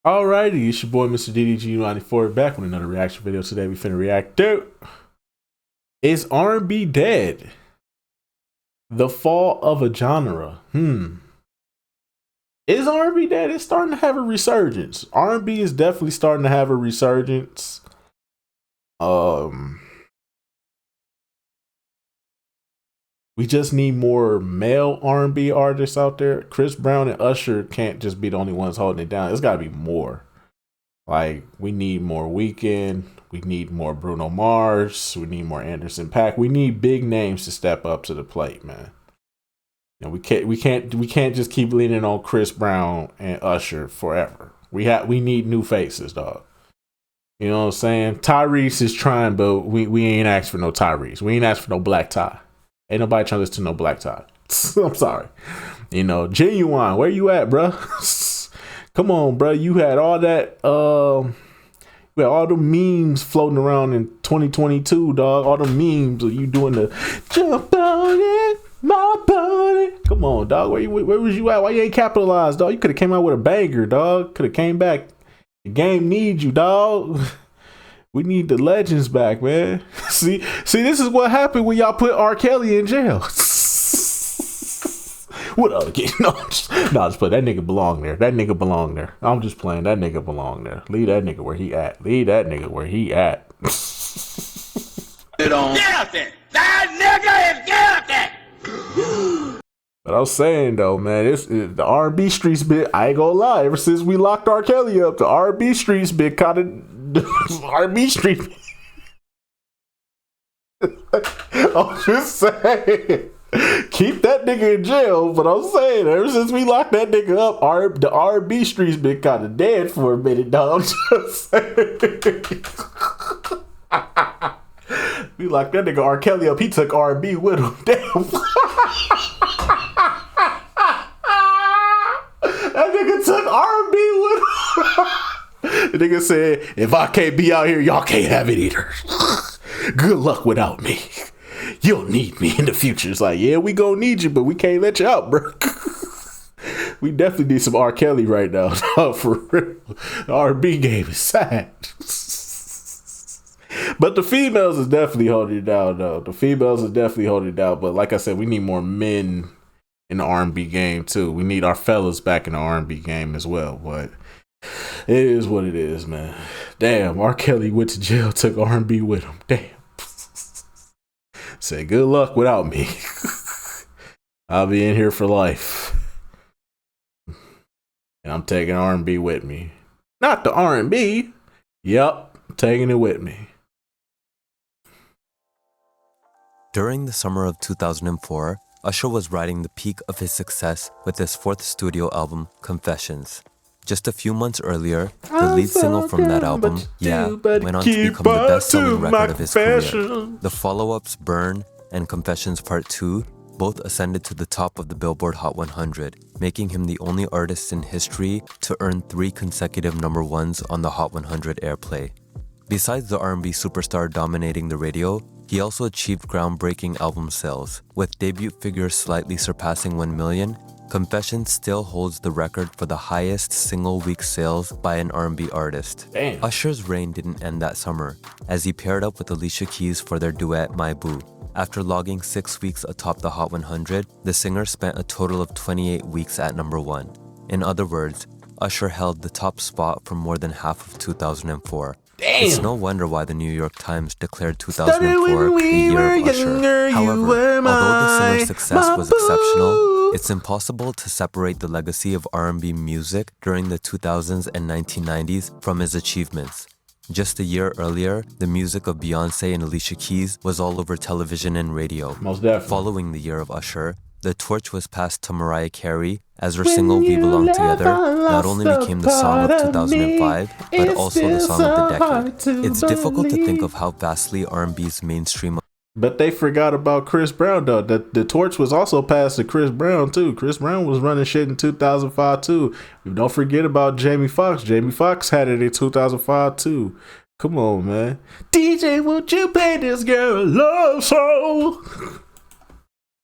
Alrighty, it's your boy Mr. DDG94 back with another reaction video. Today we finna react to Is R&B Dead? The Fall of a Genre. Is R&B dead? It's starting to have a resurgence. R&B is definitely starting to have a resurgence. We just need more male R&B artists out there. Chris Brown and Usher can't just be the only ones holding it down. It's got to be more. Like, we need more Weeknd. We need more Bruno Mars. We need more Anderson .Paak. We need big names to step up to the plate, man. And we can't just keep leaning on Chris Brown and Usher forever. We need new faces, dog. You know what I'm saying? Tyrese is trying, but we ain't asked for no Tyrese. We ain't asked for no Black Tie. Ain't nobody trying to listen to no Black Tie. I'm sorry. You know, Genuine, where you at, bro? Come on, bro. You had all that, we had all the memes floating around in 2022, dog. All the memes of you doing the jump on it, my body. Come on, dog. Where was you at? Why you ain't capitalized, dog? You could have came out with a banger, dog. Could have came back. The game needs you, dog. We need the legends back, man. See, this is what happened when y'all put R. Kelly in jail. What other kid? No, just put that nigga belong there. That nigga belong there. I'm just playing. That nigga belong there. Leave that nigga where he at. Leave that nigga where he at. Guilty. That nigga is guilty. But I was saying though, man, the R&B streets bit. I ain't gonna lie. Ever since we locked R. Kelly up, the R&B streets bit kind of. R&B street. I'm just saying, keep that nigga in jail. But I'm saying, ever since we locked that nigga up, the R&B streets been kind of dead for a minute, dog. I'm just saying. We locked that nigga R. Kelly up. He took R&B with him. Damn. That nigga took R&B with him. The nigga said, if I can't be out here, y'all can't have it either. Good luck without me. You'll need me in the future. It's like, yeah, we gonna need you, but we can't let you out, bro. We definitely need some R. Kelly right now. For real. The R&B game is sad. But the females is definitely holding it down, though. The females is definitely holding it down. But like I said, we need more men in the R&B game, too. We need our fellas back in the R&B game as well, but it is what it is, man. Damn, R. Kelly went to jail, took R&B with him. Damn. Say good luck without me. I'll be in here for life. And I'm taking R&B with me. Not the R&B. Yup, taking it with me. During the summer of 2004, Usher was riding the peak of his success with his fourth studio album, Confessions. Just a few months earlier, the lead single from that album, Yeah, went on to become the best-selling record of his career. The follow-ups, Burn and Confessions Part 2, both ascended to the top of the Billboard Hot 100, making him the only artist in history to earn 3 consecutive number ones on the Hot 100 airplay. Besides the R&B superstar dominating the radio, he also achieved groundbreaking album sales, with debut figures slightly surpassing 1 million. Confessions still holds the record for the highest single-week sales by an R&B artist. Damn. Usher's reign didn't end that summer, as he paired up with Alicia Keys for their duet My Boo. After logging 6 weeks atop the Hot 100, the singer spent a total of 28 weeks at number 1. In other words, Usher held the top spot for more than half of 2004. Damn. It's no wonder why the New York Times declared 2004 the year of Usher. However, although the singer's success was exceptional, it's impossible to separate the legacy of R&B music during the 2000s and 1990s from his achievements. Just a year earlier, the music of Beyoncé and Alicia Keys was all over television and radio. Most definitely. Following the year of Usher, the torch was passed to Mariah Carey as her single We Belong Together not only became the song of 2005, but also the song of the decade. It's difficult to think of how vastly R&B's mainstream. But they forgot about Chris Brown, though. The torch was also passed to Chris Brown, too. Chris Brown was running shit in 2005, too. Don't forget about Jamie Foxx. Jamie Foxx had it in 2005, too. Come on, man. DJ, won't you play this girl a love song?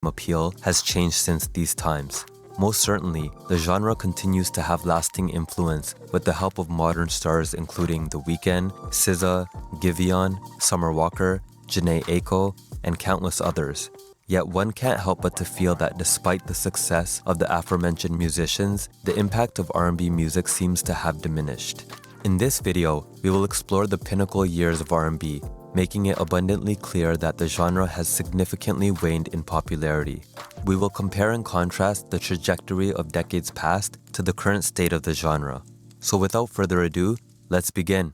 Appeal has changed since these times. Most certainly, the genre continues to have lasting influence with the help of modern stars including The Weeknd, SZA, Giveon, Summer Walker, Jhené Aiko, and countless others. Yet one can't help but to feel that despite the success of the aforementioned musicians, the impact of R&B music seems to have diminished. In this video, we will explore the pinnacle years of R&B, making it abundantly clear that the genre has significantly waned in popularity. We will compare and contrast the trajectory of decades past to the current state of the genre. So without further ado, let's begin.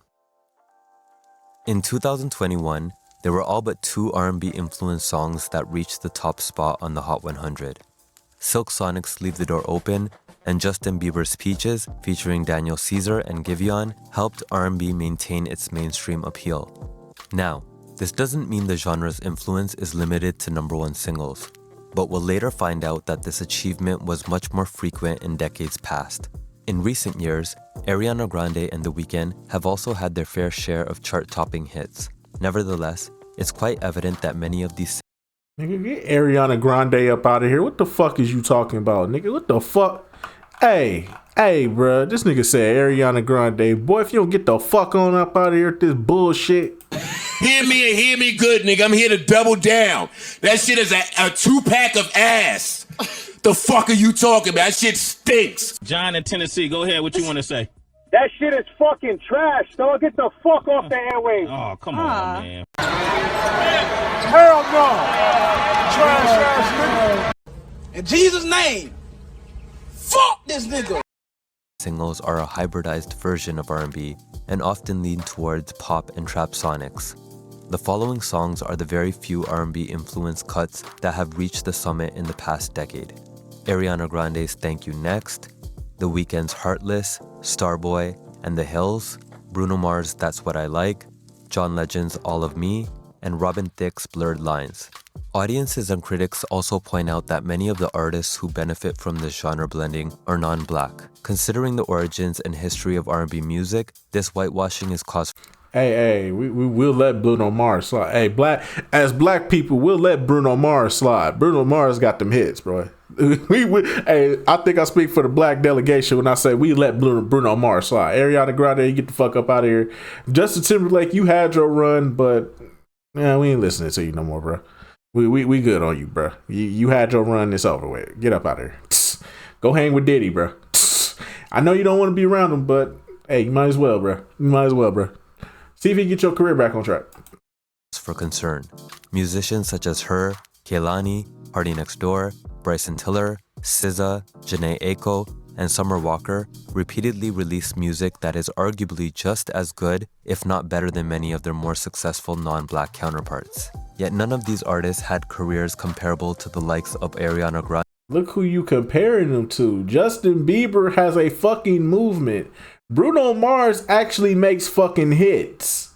In 2021, there were all but 2 R&B influenced songs that reached the top spot on the Hot 100. Silk Sonic's Leave the Door Open and Justin Bieber's Peaches featuring Daniel Caesar and Giveon helped R&B maintain its mainstream appeal. Now, this doesn't mean the genre's influence is limited to #1 singles, but we'll later find out that this achievement was much more frequent in decades past. In recent years, Ariana Grande and The Weeknd have also had their fair share of chart-topping hits. Nevertheless, it's quite evident that many of these Nigga, get Ariana Grande up out of here. What the fuck is you talking about, nigga? What the fuck? Hey, bruh. This nigga said Ariana Grande. Boy, if you don't get the fuck on up out of here with this bullshit. Hear me and hear me good, nigga. I'm here to double down. That shit is a 2-pack of ass. The fuck are you talking about? That shit stinks. John in Tennessee, go ahead. What you want to say? That shit is fucking trash, dog. Get the fuck off the airwaves. Oh, come on, man. Hell no. Trash ass nigga. In Jesus' name, fuck this nigga. singles are a hybridized version of R&B and often lean towards pop and trap sonics. The following songs are the very few R&B influenced cuts that have reached the summit in the past decade. Ariana Grande's Thank You Next, The Weeknd's Heartless, Starboy, and The Hills, Bruno Mars' That's What I Like, John Legend's All of Me, and Robin Thicke's Blurred Lines. Audiences and critics also point out that many of the artists who benefit from this genre blending are non-black. Considering the origins and history of R&B music, this whitewashing is cause. Hey, we will let Bruno Mars slide. Hey, black people, we'll let Bruno Mars slide. Bruno Mars got them hits, bro. Hey, I think I speak for the black delegation when I say we let Bruno Mars slide. Ariana Grande, you get the fuck up out of here. Justin Timberlake, you had your run, but yeah, we ain't listening to you no more, bro. We good on you, bro. You had your run. It's over with. Get up out of here. Go hang with Diddy, bro. I know you don't want to be around him, but hey, you might as well, bro. See if you can get your career back on track. For concern. Musicians such as Her, Kehlani, Party Next Door, Bryson Tiller, SZA, Jhené Aiko, and Summer Walker repeatedly release music that is arguably just as good, if not better than many of their more successful non-black counterparts. Yet none of these artists had careers comparable to the likes of Ariana Grande. Look who you comparing them to. Justin Bieber has a fucking movement. Bruno Mars actually makes fucking hits.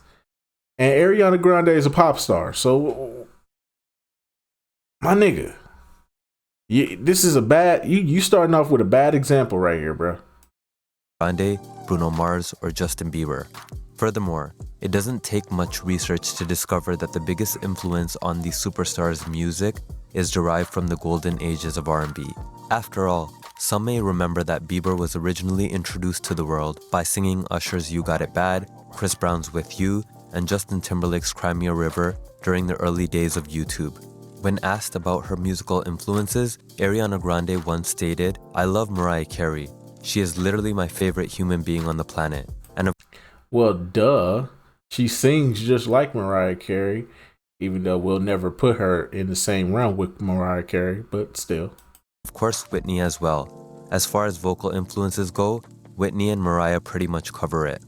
And Ariana Grande is a pop star. So, my nigga, this is a bad, you starting off with a bad example right here, bro. Grande, Bruno Mars, or Justin Bieber. Furthermore, it doesn't take much research to discover that the biggest influence on these superstars' music is derived from the golden ages of R&B. After all, some may remember that Bieber was originally introduced to the world by singing Usher's You Got It Bad, Chris Brown's With You, and Justin Timberlake's Cry Me a River during the early days of YouTube. When asked about her musical influences, Ariana Grande once stated, "I love Mariah Carey. She is literally my favorite human being on the planet." And well, duh. She sings just like Mariah Carey, even though we'll never put her in the same realm with Mariah Carey, but still. Of course, Whitney as well. As far as vocal influences go, Whitney and Mariah pretty much cover it.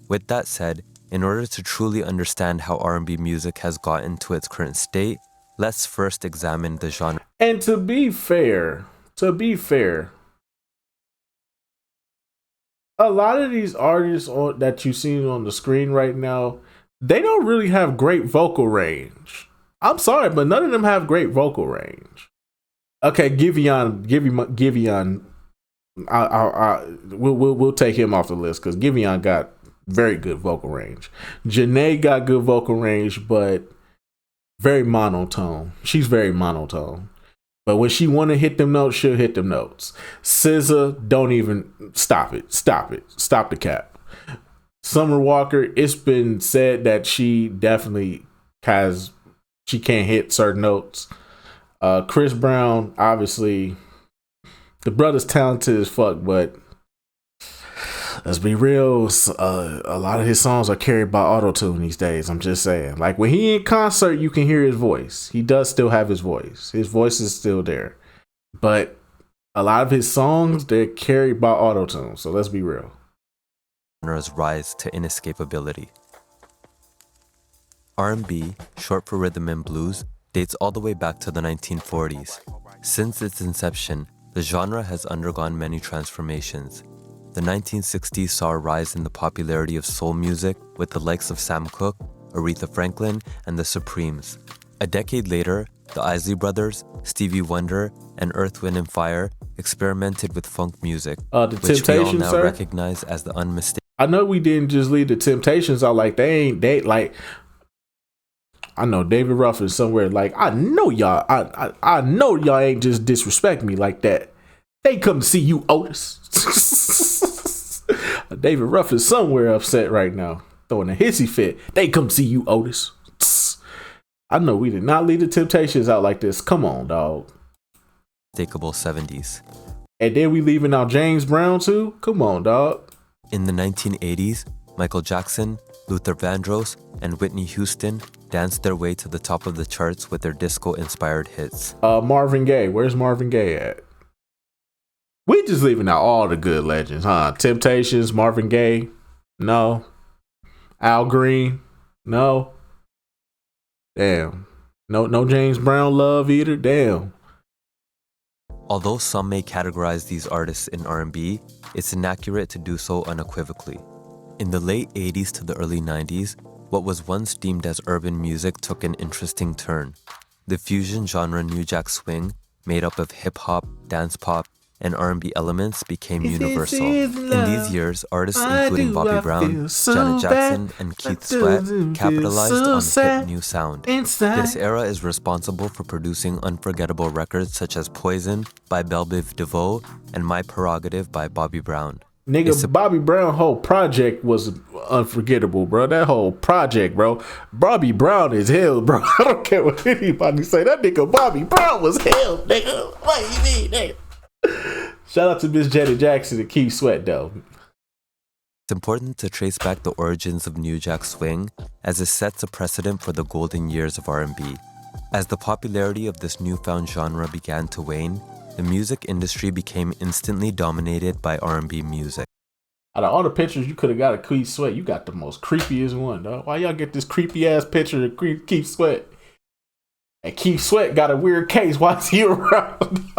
With that said, in order to truly understand how R&B music has gotten to its current state, let's first examine the genre. And to be fair, a lot of these artists that you see on the screen right now, they don't really have great vocal range. I'm sorry, but none of them have great vocal range. Okay, Giveon, we'll take him off the list because Giveon got very good vocal range. Jhené got good vocal range, but very monotone. She's very monotone. But when she want to hit them notes, she'll hit them notes. SZA, don't even stop it. Stop it. Stop the cap. Summer Walker, it's been said that she definitely she can't hit certain notes. Chris Brown, obviously, the brother's talented as fuck, but let's be real, a lot of his songs are carried by auto-tune these days. I'm just saying. Like, when he in concert, you can hear his voice. He does still have his voice. His voice is still there. But a lot of his songs, they're carried by auto-tune. So let's be real. Genre's rise to inescapability. R&B, short for rhythm and blues, dates all the way back to the 1940s. Since its inception, the genre has undergone many transformations. The 1960s saw a rise in the popularity of soul music with the likes of Sam Cooke, Aretha Franklin, and the Supremes. A decade later, the Isley Brothers, Stevie Wonder, and Earth, Wind & Fire experimented with funk music, The which we all Temptations, now sir? recognize as the unmistakable. I know we didn't just leave the Temptations out. Like, they I know David Ruffin somewhere. Like, I know y'all. I know y'all ain't just disrespect me like that. They come to see you, Otis. David Ruffin somewhere upset right now, throwing a hissy fit. They come see you, Otis. I know we did not leave the Temptations out like this. Come on, dog. 70s. And then we leaving out James Brown too. Come on, dog. In the 1980s, Michael Jackson, Luther Vandross, and Whitney Houston danced their way to the top of the charts with their disco-inspired hits. Marvin Gaye. Where's Marvin Gaye at? We just leaving out all the good legends, huh? Temptations, Marvin Gaye, no. Al Green, no. Damn. No James Brown love either. Damn. Although some may categorize these artists in R&B, it's inaccurate to do so unequivocally. In the late 80s to the early 90s, what was once deemed as urban music took an interesting turn. The fusion genre New Jack Swing, made up of hip-hop, dance pop, and R&B elements, became universal. In these years, artists including Bobby Brown, Janet Jackson, and Keith Sweat capitalized on the hip new sound. This era is responsible for producing unforgettable records such as Poison by Belle Biv DeVoe and My Prerogative by Bobby Brown. Nigga, Bobby Brown whole project was unforgettable, bro. That whole project, bro. Bobby Brown is hell, bro. I don't care what anybody say. That nigga Bobby Brown was hell, nigga. What you mean, nigga? Shout out to Miss Janet Jackson and Keith Sweat, though. It's important to trace back the origins of New Jack Swing, as it sets a precedent for the golden years of R&B. As the popularity of this newfound genre began to wane, the music industry became instantly dominated by R&B music. Out of all the pictures you could have got of Keith Sweat, you got the most creepiest one, dog. Why y'all get this creepy ass picture of Keith Sweat? And Keith Sweat got a weird case. Why is he around?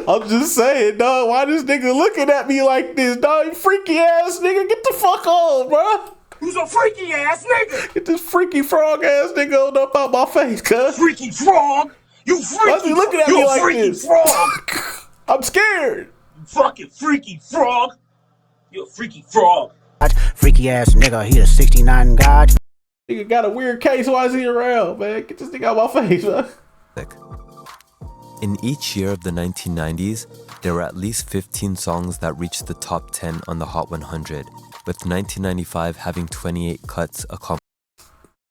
I'm just saying, dog. Why this nigga looking at me like this, dog? You freaky ass nigga. Get the fuck on, bro. Who's a freaky ass nigga? Get this freaky frog ass nigga on up out my face, cuz. Freaky frog? You freaky. Why's he looking at me you like freaky this? frog. I'm scared. You fucking freaky frog. You a freaky frog. Freaky ass nigga, he a 69 god. Nigga got a weird case. Why is he around, man? Get this nigga out my face, man. In each year of the 1990s, there were at least 15 songs that reached the top 10 on the Hot 100, with 1995 having 28 cuts accomplished.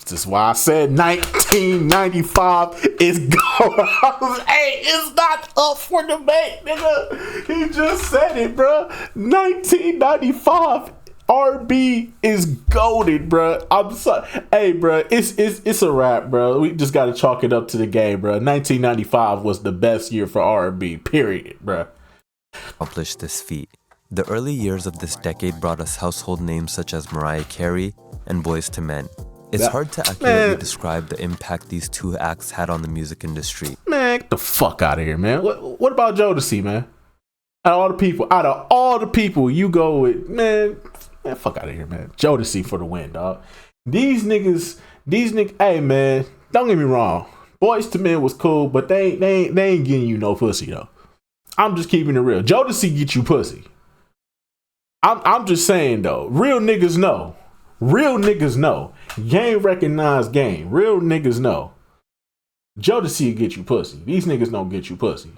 This is why I said 1995 is gone. Hey, it's not up for debate, nigga. He just said it, bro. 1995 R&B is goated, bro. I'm sorry. Hey, bro, it's a wrap, bro. We just got to chalk it up to the game, bro. 1995 was the best year for R&B, period, bro. Accomplished this feat. The early years of this decade brought us household names such as Mariah Carey and Boyz II Men. It's hard to accurately describe the impact these two acts had on the music industry. Man, get the fuck out of here, man. What about Jodeci, man? Out of all the people you go with, man, fuck out of here, man. Jodeci for the win, dog. These niggas, hey, man, don't get me wrong. Boyz II Men was cool, but they ain't getting you no pussy, though. I'm just keeping it real. Jodeci get you pussy. I'm just saying, though. Real niggas know. Real niggas know. Game recognized game. Real niggas know. Jodeci will get you pussy. These niggas don't get you pussy.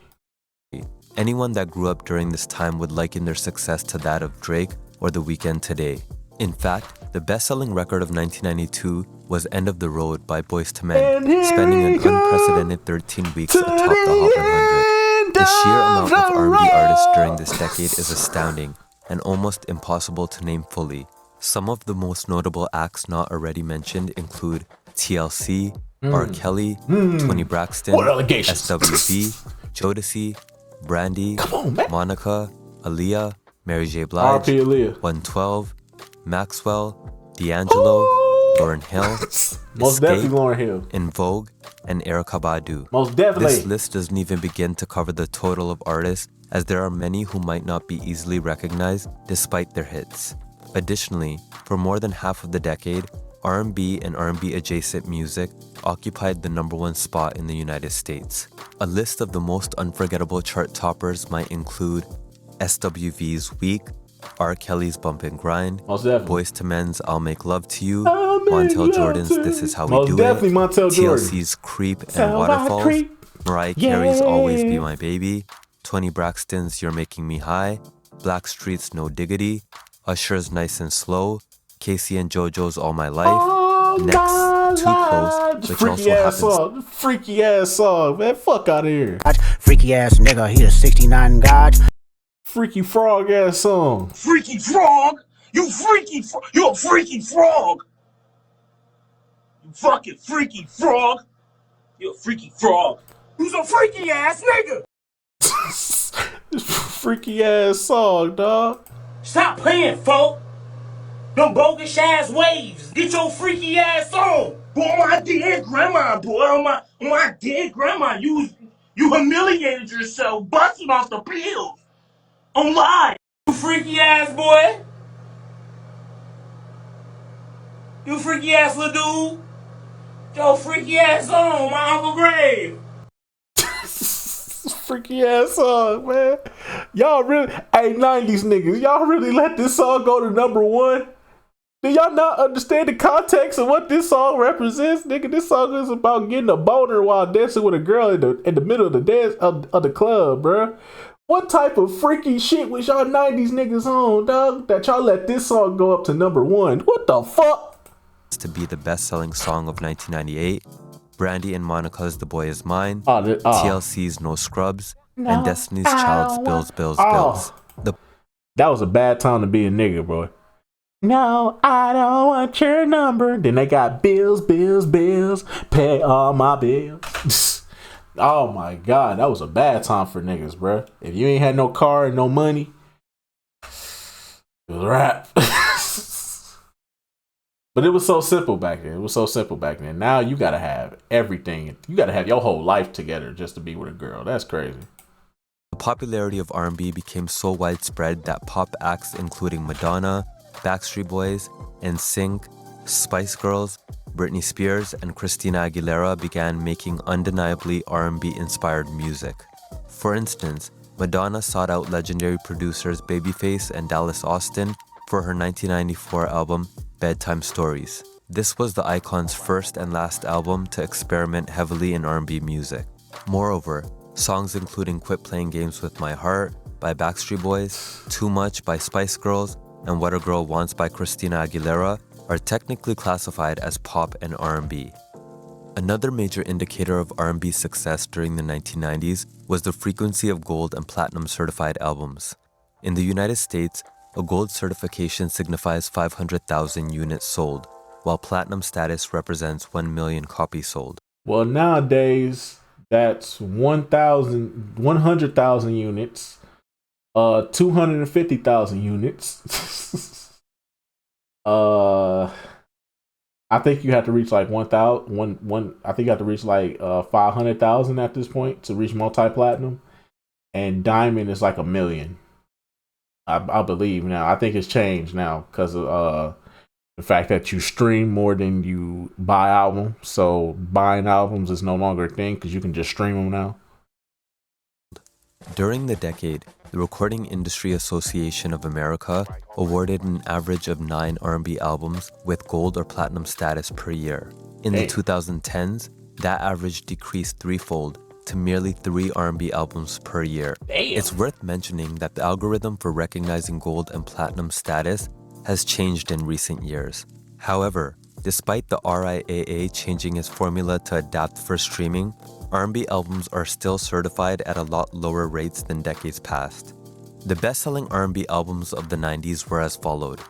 Anyone that grew up during this time would liken their success to that of Drake or The Weeknd today. In fact, the best-selling record of 1992 was End of the Road by Boyz II Men, spending an unprecedented 13 weeks atop the Hot 100. The sheer amount of R&B artists during this decade is astounding and almost impossible to name fully. Some of the most notable acts not already mentioned include TLC, R. Kelly, Toni Braxton, What allegations? SWV, Jodeci, Brandy, on, man. Monica, Aaliyah, Mary J. Blige, RP Aaliyah. 112, Maxwell, D'Angelo, Lauryn Hill, Most definitely Escape, Lauryn Hill. In Vogue, and Erykah Badu. Most definitely. This list doesn't even begin to cover the total of artists, as there are many who might not be easily recognized despite their hits. Additionally, for more than half of the decade, R&B and R&B adjacent music occupied the #1 spot in the United States. A list of the most unforgettable chart toppers might include SWV's Weak, R. Kelly's Bump and Grind, Most definitely. Boyz II Men's I'll Make Love to You, I'll make Montel love Jordan's to This You. Is How We Most Do definitely It, Montel Jordan. TLC's Creep and How I Waterfalls, creep. Mariah Carey's Always Be Yeah. My Baby, Toni Braxton's You're Making Me High, Blackstreet's No Diggity, Usher's Nice and Slow, Casey and JoJo's All My Life, Oh, Next, my Too life. Close, which freaky also ass happens song. Freaky ass song, man. Fuck out of here. Freaky ass nigga, he the 69 God. Freaky frog ass song. Freaky frog! You freaky frog! You're a freaky frog! You fucking freaky frog! You're a freaky frog! You's a freaky ass nigga! Freaky ass song, dog. Stop playing, folk! Them bogus ass waves! Get your freaky ass on! Boy, my dead grandma, boy, on my dead grandma, you humiliated yourself busting off the pills! On live! You freaky ass boy! You freaky ass little dude! Yo, freaky ass on my Uncle Grave! Freaky ass song, man. Y'all really, hey, 90s niggas, y'all really let this song go to #1? Do y'all not understand the context of what this song represents? Nigga, this song is about getting a boner while dancing with a girl in the middle of the dance of the club, bruh. What type of freaky shit was y'all 90s niggas on, dog? That y'all let this song go up to #1? What the fuck? to be the best-selling song of 1998, Brandy and Monica's The Boy Is Mine, Oh. TLC's No Scrubs, and Destiny's Child's Bills, Bills, Bills. That was a bad time to be a nigga, bro. No, I don't want your number. Then they got bills, bills, bills. Pay all my bills. Oh my God, that was a bad time for niggas, bro. If you ain't had no car and no money, it was a rap. But it was so simple back then. Now you gotta have everything. You gotta have your whole life together just to be with a girl. That's crazy. The popularity of R&B became so widespread that pop acts including Madonna, Backstreet Boys, NSYNC, Spice Girls, Britney Spears, and Christina Aguilera began making undeniably R&B inspired music. For instance, Madonna sought out legendary producers Babyface and Dallas Austin for her 1994 album Bedtime Stories. This was the icon's first and last album to experiment heavily in R&B music. Moreover, songs including Quit Playing Games with My Heart by Backstreet Boys, Too Much by Spice Girls, and What a Girl Wants by Christina Aguilera are technically classified as pop and R&B. Another major indicator of R&B success during the 1990s was the frequency of gold and platinum certified albums. In the United States, a gold certification signifies 500,000 units sold, while platinum status represents 1 million copies sold. Well, nowadays that's 100,000 units, 250,000 units. I think you have to reach like 1,000. I think you have to reach like 500,000 at this point to reach multi-platinum, and diamond is like 1 million. I believe now. I think it's changed now because of the fact that you stream more than you buy albums. So buying albums is no longer a thing because you can just stream them now. During the decade, the Recording Industry Association of America awarded an average of 9 R&B albums with gold or platinum status per year. In the 2010s, that average decreased threefold to merely 3 R&B albums per year. Damn. It's worth mentioning that the algorithm for recognizing gold and platinum status has changed in recent years. However, despite the RIAA changing its formula to adapt for streaming, R&B albums are still certified at a lot lower rates than decades past. The best-selling R&B albums of the 90s were as followed: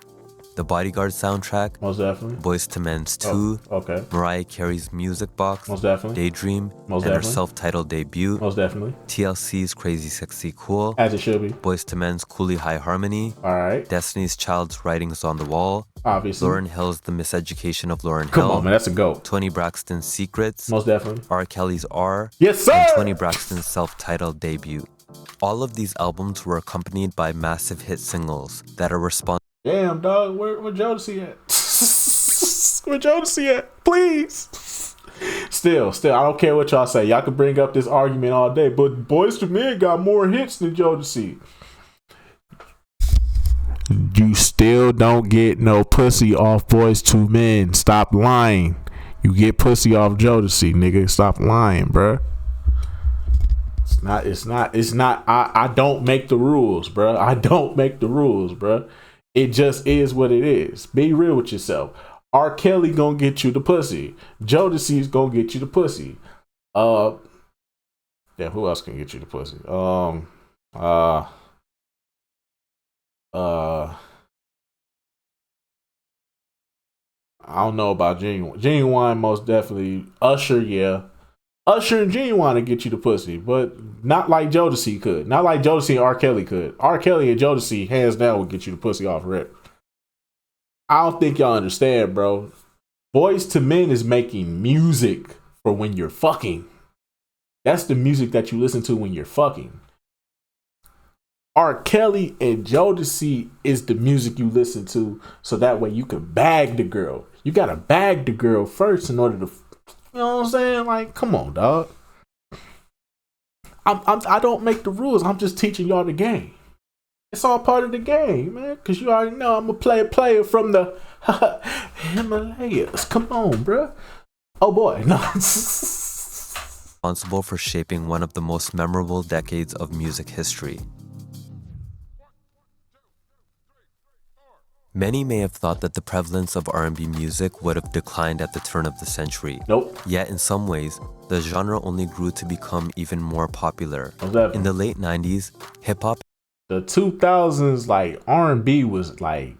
The Bodyguard soundtrack, Most definitely. Boyz II Men's 2, Okay. Mariah Carey's Music Box, Most definitely. Daydream, Most and her definitely. self-titled debut, Most definitely. TLC's Crazy Sexy Cool, As it should be. Boyz II Men's Coolie High Harmony, All right. Destiny's Child's Writings on the Wall, Obviously. Lauryn Hill's The Miseducation of Lauryn Come Hill, on, man. That's a GOAT. Toni Braxton's Secrets, Most definitely. R. Kelly's R, Yes, sir. and Toni Braxton's self-titled debut. All of these albums were accompanied by massive hit singles that are responsible Damn, dog. Where Jodeci at? Where Jodeci at? Please. Still, I don't care what y'all say. Y'all can bring up this argument all day, but Boyz II Men got more hits than Jodeci. You still don't get no pussy off Boyz II Men. Stop lying. You get pussy off Jodeci, nigga. Stop lying, bruh. It's not. I don't make the rules, bruh. I don't make the rules, bruh. It just is what it is. Be real with yourself. R. Kelly gonna get you the pussy. Jodeci's gonna get you the pussy. Yeah, who else can get you the pussy? I don't know about Genuine. Genuine, most definitely. Usher, yeah. Usher and Genuine to get you the pussy, but not like Jodeci could. Not like Jodeci and R. Kelly could. R. Kelly and Jodeci, hands down, would get you the pussy off rip. I don't think y'all understand, bro. Boyz II Men is making music for when you're fucking. That's the music that you listen to when you're fucking. R. Kelly and Jodeci is the music you listen to so that way you can bag the girl. You gotta bag the girl first in order to, you know what I'm saying? Like, come on, dog. I don't make the rules. I'm just teaching y'all the game. It's all part of the game, man. Cause you already know I'm a player from the Himalayas. Come on, bro. Oh boy, no. responsible for shaping one of the most memorable decades of music history. Many may have thought that the prevalence of R&B music would have declined at the turn of the century. Nope. Yet in some ways, the genre only grew to become even more popular. Exactly. In the late 90s, hip-hop The 2000s, like R&B was like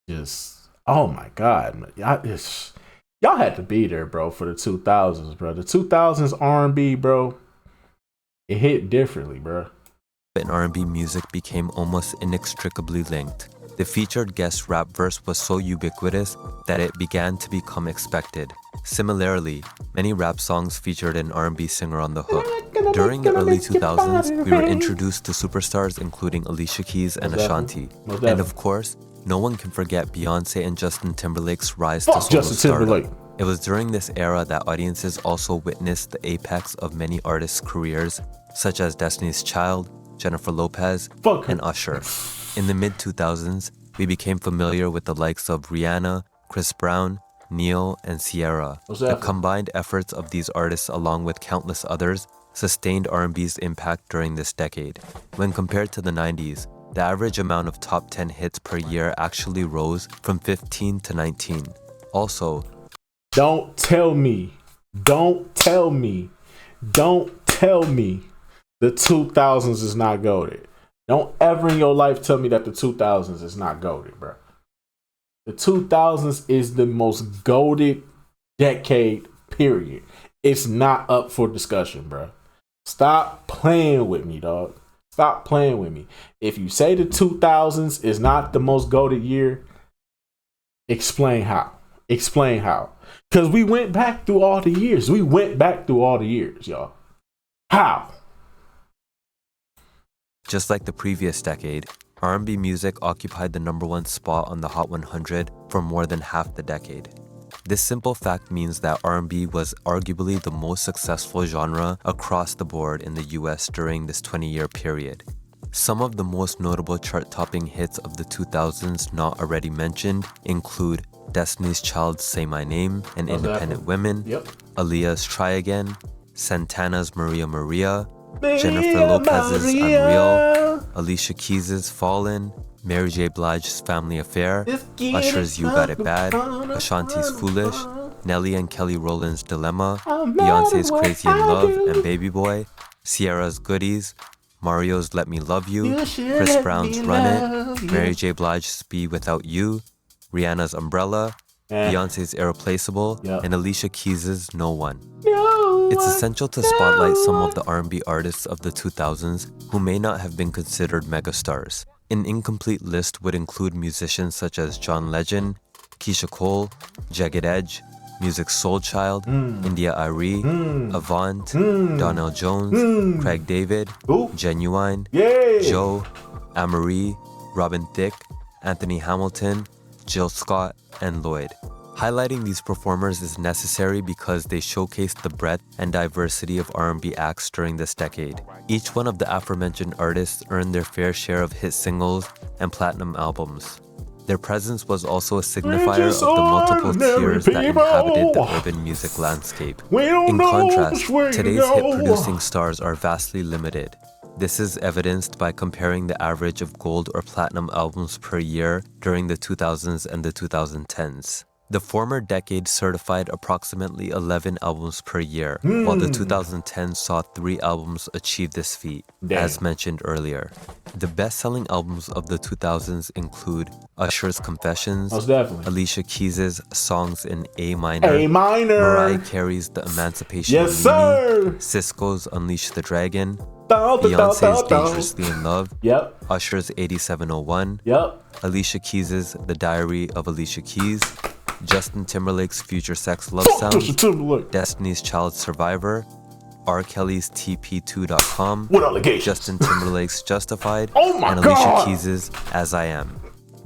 just, oh my God. Y'all had to be there, bro, for the 2000s, bro. The 2000s R&B, bro, it hit differently, bro. and R&B music became almost inextricably linked. The featured guest rap verse was so ubiquitous that it began to become expected. Similarly, many rap songs featured an R&B singer on the hook. During the early 2000s, we were introduced to superstars including Alicia Keys and Ashanti. And of course, no one can forget Beyonce and Justin Timberlake's rise to solo stardom. It was during this era that audiences also witnessed the apex of many artists' careers, such as Destiny's Child, Jennifer Lopez, and Usher. In the mid-2000s, we became familiar with the likes of Rihanna, Chris Brown, Neil, and Ciara. The combined efforts of these artists, along with countless others, sustained R&B's impact during this decade. When compared to the 90s, the average amount of top 10 hits per year actually rose from 15 to 19. Also, Don't tell me the 2000s is not goated. Don't ever in your life tell me that the 2000s is not goated, bro. The 2000s is the most goated decade, period. It's not up for discussion, bro. Stop playing with me, dog. Stop playing with me. If you say the 2000s is not the most goated year, explain how. Explain how. Because we went back through all the years. Y'all. How? just like the previous decade, R&B music occupied the #1 spot on the Hot 100 for more than half the decade. This simple fact means that R&B was arguably the most successful genre across the board in the US during this 20-year period. Some of the most notable chart-topping hits of the 2000s not already mentioned include Destiny's Child's Say My Name and Oh, Independent Women, Yep. Aaliyah's Try Again, Santana's Maria Maria, Maria Jennifer Lopez's Maria. Unreal, Alicia Keys' Fallen, Mary J. Blige's Family Affair, Usher's You Got It Bad, Ashanti's Foolish, Nelly and Kelly Rowland's Dilemma, Beyonce's Crazy in Love and Baby Boy, Sierra's Goodies, Mario's Let Me Love You, Chris Brown's Run It, Mary J. Blige's Be Without You, Rihanna's Umbrella, Beyonce's Irreplaceable, Yep. and Alicia Keys' No One. No, It's essential to spotlight some of the R&B artists of the 2000s who may not have been considered megastars. An incomplete list would include musicians such as John Legend, Keisha Cole, Jagged Edge, Music Soul Child, India Arie, Avant, Donnell Jones, Craig David, Ooh. Genuine, Yeah. Joe, Amarie, Robin Thicke, Anthony Hamilton, Jill Scott, and Lloyd. Highlighting these performers is necessary because they showcase the breadth and diversity of R&B acts during this decade. Each one of the aforementioned artists earned their fair share of hit singles and platinum albums. Their presence was also a signifier of the multiple tiers that inhabited the urban music landscape. In contrast, today's hit-producing stars are vastly limited. This is evidenced by comparing the average of gold or platinum albums per year during the 2000s and the 2010s. The former decade certified approximately 11 albums per year, while the 2010s saw 3 albums achieve this feat, as mentioned earlier. The best-selling albums of the 2000s include Usher's Confessions, Most definitely. Alicia Keys' Songs in A Minor, A minor. Mariah Carey's The Emancipation Yes, of sir. Mimi, Sisqo's Unleash the Dragon, Down, down, Beyonce's down, down. Dangerously in Love, Yep. Usher's 8701, Yep. Alicia Keys' The Diary of Alicia Keys, Justin Timberlake's Future Sex Love Fuck Justin Sounds, Timberlake. Destiny's Child Survivor, R. Kelly's TP2.com, What allegations? Justin Timberlake's Justified, Oh my and Alicia God. Keys' As I Am.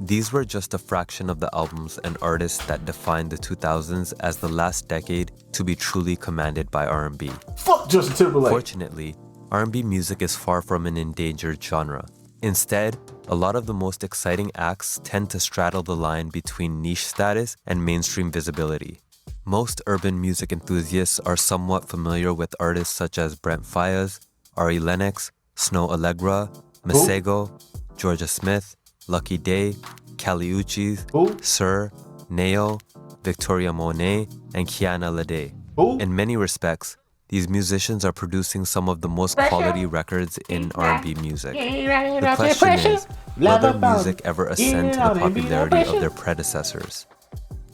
These were just a fraction of the albums and artists that defined the 2000s as the last decade to be truly commanded by R&B. Fuck Justin Timberlake. Fortunately, R&B music is far from an endangered genre. Instead, a lot of the most exciting acts tend to straddle the line between niche status and mainstream visibility. Most urban music enthusiasts are somewhat familiar with artists such as Brent Faiyaz, Ari Lennox, Snow Allegra, Masego, Georgia Smith, Lucky Day, Kali Uchis, Who? Sir, Neo, Victoria Monet, and Kiana Lede. Who? In many respects, these musicians are producing some of the most quality records in R&B music. The question is, will their music ever ascend to the popularity of their predecessors?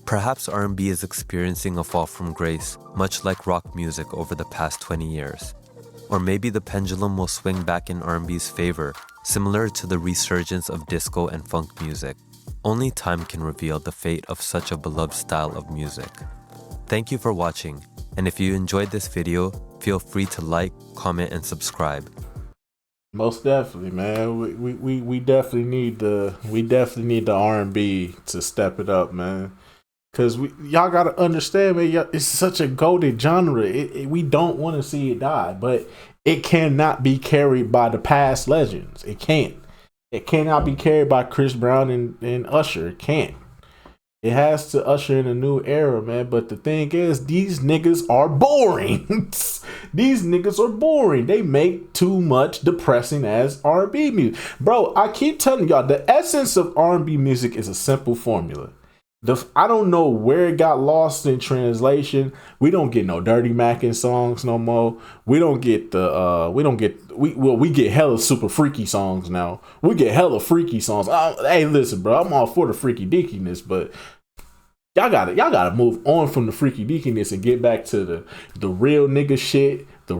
Perhaps R&B is experiencing a fall from grace, much like rock music over the past 20 years. Or maybe the pendulum will swing back in R&B's favor, similar to the resurgence of disco and funk music. Only time can reveal the fate of such a beloved style of music. Thank you for watching, and if you enjoyed this video, feel free to like, comment, and subscribe. Most definitely, man. We definitely need the R&B to step it up, man. Cause y'all gotta understand, man. It's such a golden genre. We don't want to see it die, but it cannot be carried by the past legends. It can't. It cannot be carried by Chris Brown and Usher. It can't. It has to usher in a new era, man. But the thing is, these niggas are boring. These niggas are boring. They make too much depressing as R&B music. Bro, I keep telling y'all, the essence of R&B music is a simple formula. I don't know where it got lost in translation. We don't get no Dirty Mackin songs no more. We get hella super freaky songs now. We get hella freaky songs. Hey, listen, bro, I'm all for the freaky deakiness, but y'all gotta move on from the freaky deakiness and get back to the real nigga shit. The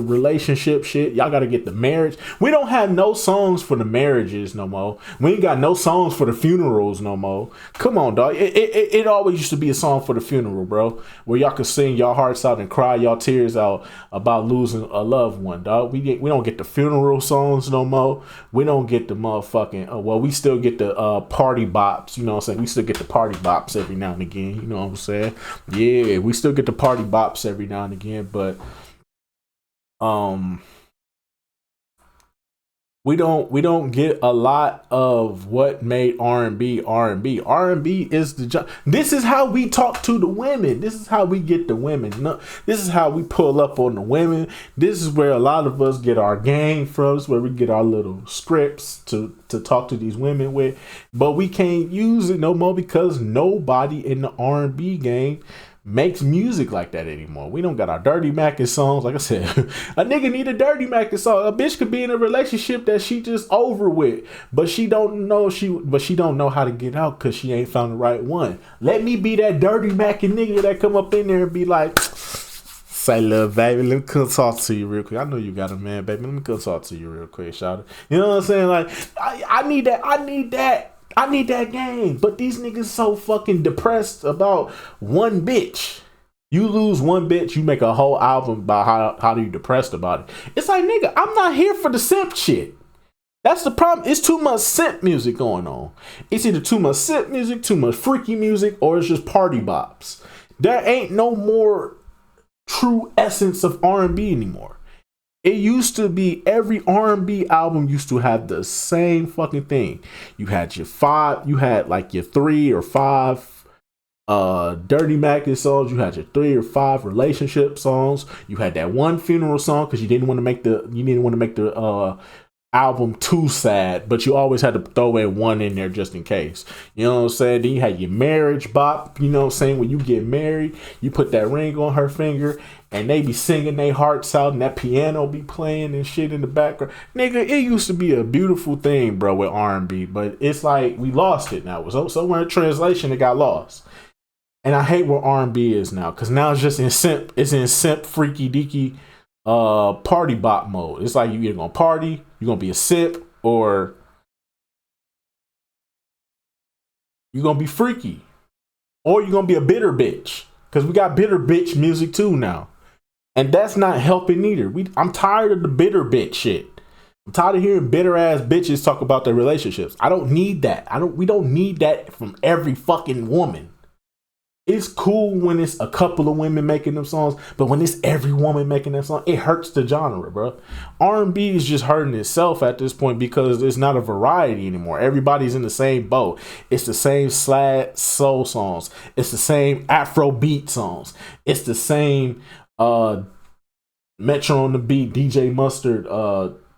relationship shit. Y'all gotta get the marriage. We don't have no songs for the marriages no more. We ain't got no songs for the funerals no more. Come on, dog. It always used to be a song for the funeral, bro, where y'all could sing y'all hearts out and cry y'all tears out about losing a loved one, dog. We don't get the funeral songs no more. We don't get the motherfucking we still get the party bops, you know what I'm saying? We still get the party bops every now and again, you know what I'm saying? Yeah, we still get the party bops every now and again, but we don't get a lot of what made R&B R&B. R&B is the job. This is how we talk to the women. This is how we get the women. No, this is how we pull up on the women. This is where a lot of us get our game from. This is where we get our little scripts to talk to these women with. But we can't use it no more because nobody in the R&B game makes music like that anymore. We don't got our Dirty Mackin songs. Like I said, a nigga need a Dirty Mackin song. A bitch could be in a relationship that she just over with, but she don't know how to get out because she ain't found the right one. Let me be that Dirty Mackin nigga that come up in there and be like, say, little baby, let me come talk to you real quick. I know you got a man, baby. Let me come talk to you real quick, shout. You know what I'm saying? Like, I need that game. But these niggas so fucking depressed about one bitch. You lose one bitch, you make a whole album about how you depressed about it. It's like, nigga, I'm not here for the simp shit. That's the problem. It's too much simp music going on. It's either too much simp music, too much freaky music, or it's just party bops. There ain't no more true essence of R&B anymore. It used to be every R&B album used to have the same fucking thing. You had your 3 or 5 Dirty Mackin songs. You had your 3 or 5 relationship songs. You had that one funeral song because you didn't want to make the album too sad, but you always had to throw in one in there just in case. You know what I'm saying? Then you had your marriage bop, you know what I'm saying? When you get married, you put that ring on her finger and they be singing their hearts out and that piano be playing and shit in the background. Nigga, it used to be a beautiful thing, bro, with R&B, but it's like we lost it now. So somewhere in translation it got lost. And I hate where R&B is now, because now it's just in simp freaky deaky party bop mode. It's like you either gonna party, you're gonna be a sip, or you're gonna be freaky, or you're gonna be a bitter bitch, because we got bitter bitch music too now, and that's not helping either. I'm tired of the bitter bitch shit. I'm tired of hearing bitter ass bitches talk about their relationships. I don't need that. We don't need that from every fucking woman. It's cool when it's a couple of women making them songs, but when it's every woman making that song, it hurts the genre, bro. R&B is just hurting itself at this point because it's not a variety anymore. Everybody's in the same boat. It's the same slad soul songs. It's the same Afro beat songs. It's the same Metro on the beat, DJ Mustard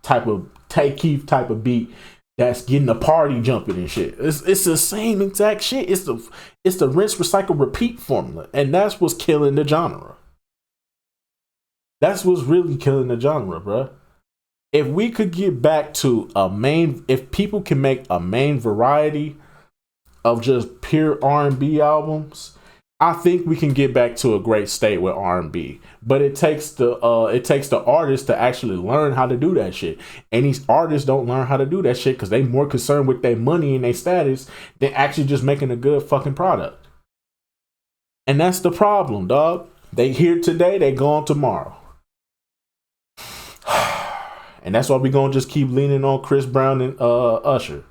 type of Tay Keith type of beat. That's getting the party jumping and shit. It's the same exact shit. It's the rinse, recycle, repeat formula. And that's what's killing the genre. That's what's really killing the genre, bro. If we could get back to if people can make a main variety of just pure R&B albums, I think we can get back to a great state with R&B. But it takes the artists to actually learn how to do that shit. And these artists don't learn how to do that shit because they more concerned with their money and their status than actually just making a good fucking product. And that's the problem, dog. They here today, they gone tomorrow. And that's why we gonna just keep leaning on Chris Brown and Usher.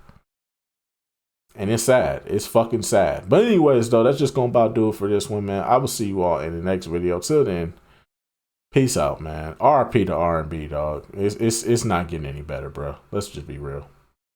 And it's sad. It's fucking sad. But anyways, though, that's just gonna about do it for this one, man. I will see you all in the next video. Till then, peace out, man. RP to R&B, dog. It's not getting any better, bro. Let's just be real.